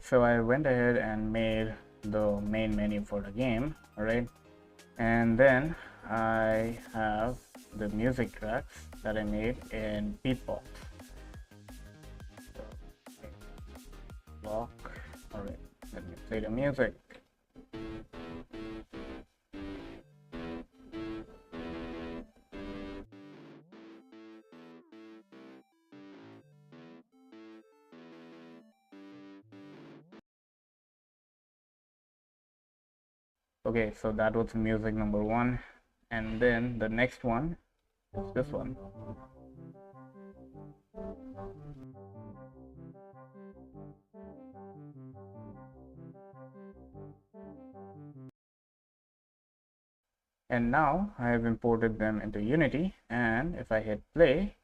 so I went ahead and made the main menu for the game. All right, and then I have the music tracks that I made in Beatbox. So, block. All right, let me play the music. Okay, so that was music number one, and then the next one is this one. And now I have imported them into Unity, and if I hit play,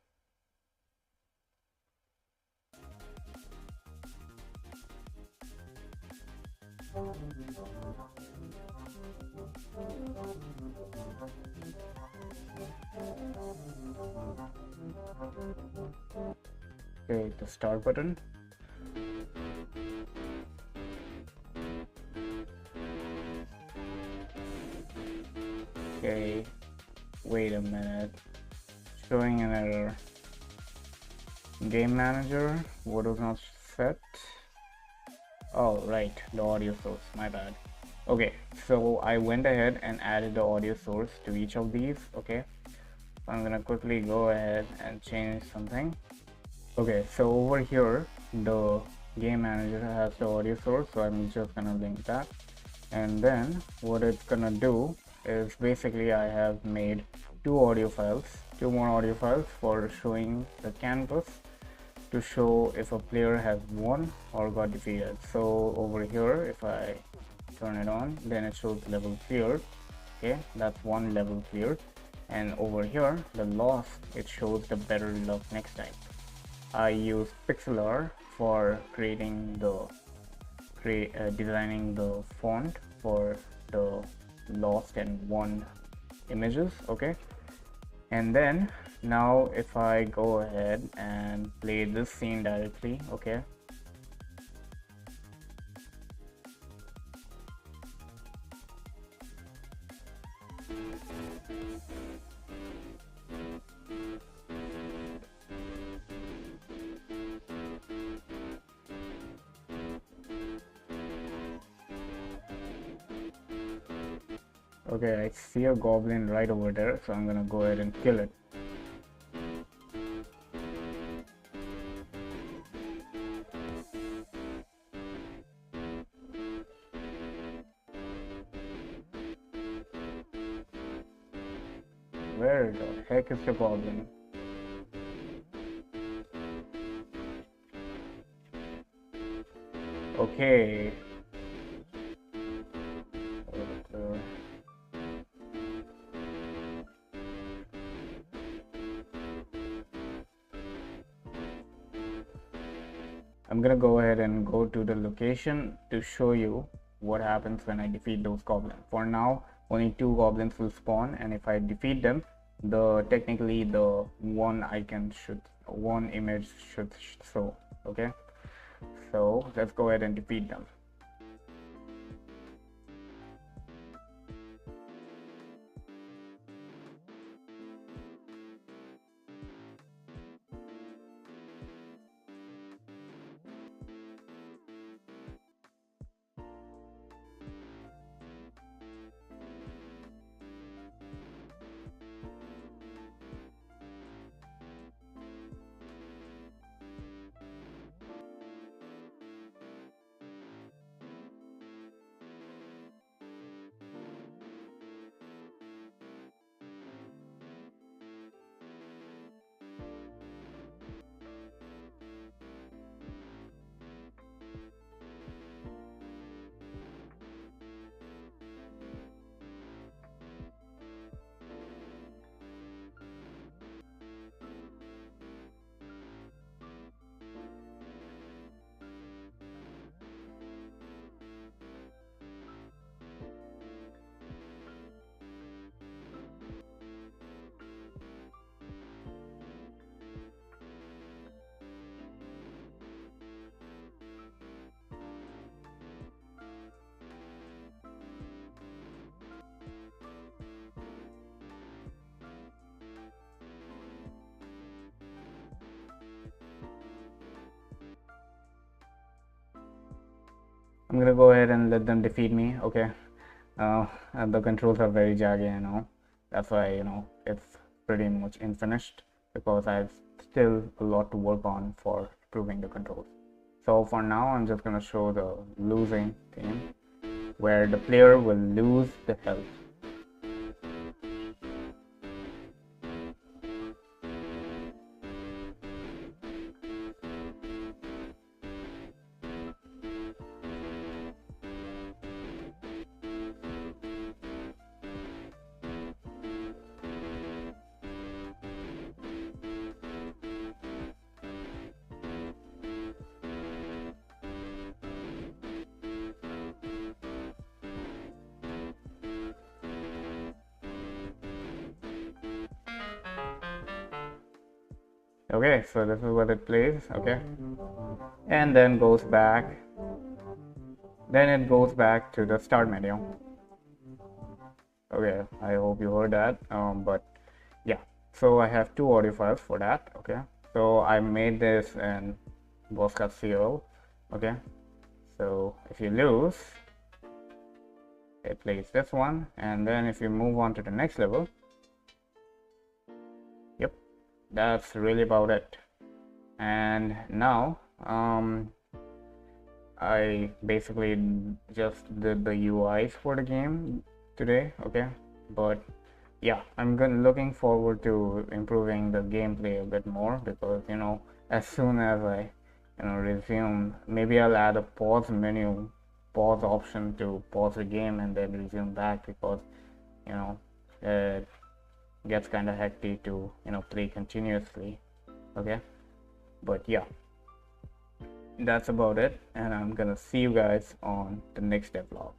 okay, the start button. Okay, wait a minute, showing an error. Game manager, what was not set? Oh, right, the audio source, my bad. Okay, so I went ahead and added the audio source to each of these. Okay, so I'm gonna quickly go ahead and change something. Okay, so over here the game manager has the audio source, so I'm just gonna link that, and then what it's gonna do is basically I have made two more audio files for showing the canvas to show if a player has won or got defeated. So over here, if I turn it on, then it shows level cleared. Okay, that's one level cleared, and over here the loss, it shows the better luck next time. I use pixel for creating the designing the font for the lost and won images. Okay, and then now if I go ahead and play this scene directly, okay, okay, I see a goblin right over there, so I'm gonna go ahead and kill it. Where the heck is the goblin? Okay. I'm gonna go ahead and go to the location to show you what happens when I defeat those goblins. For now, only 2 goblins will spawn, and if I defeat them, technically the one image should show. Okay, so let's go ahead and defeat them. I'm gonna go ahead and let them defeat me. Okay. And the controls are very jaggy, you know. That's why, you know, it's pretty much unfinished because I have still a lot to work on for improving the controls. So for now, I'm just gonna show the losing team where the player will lose the health. Okay, so this is what it plays. Okay, and then goes back. Then it goes back to the start menu. Okay, I hope you heard that. But yeah, so I have two audio files for that. Okay, so I made this in boss.co. Okay, so if you lose, it plays this one, and then if you move on to the next level, yep, that's really about it. And now I basically just did the UIs for the game today. Okay, but yeah, I'm looking forward to improving the gameplay a bit more because, you know, as soon as I, you know, resume, maybe I'll add a pause menu, pause option to pause the game and then resume back because, you know, it gets kind of hectic to, you know, play continuously. Okay, but yeah, that's about it, and I'm gonna see you guys on the next devlog.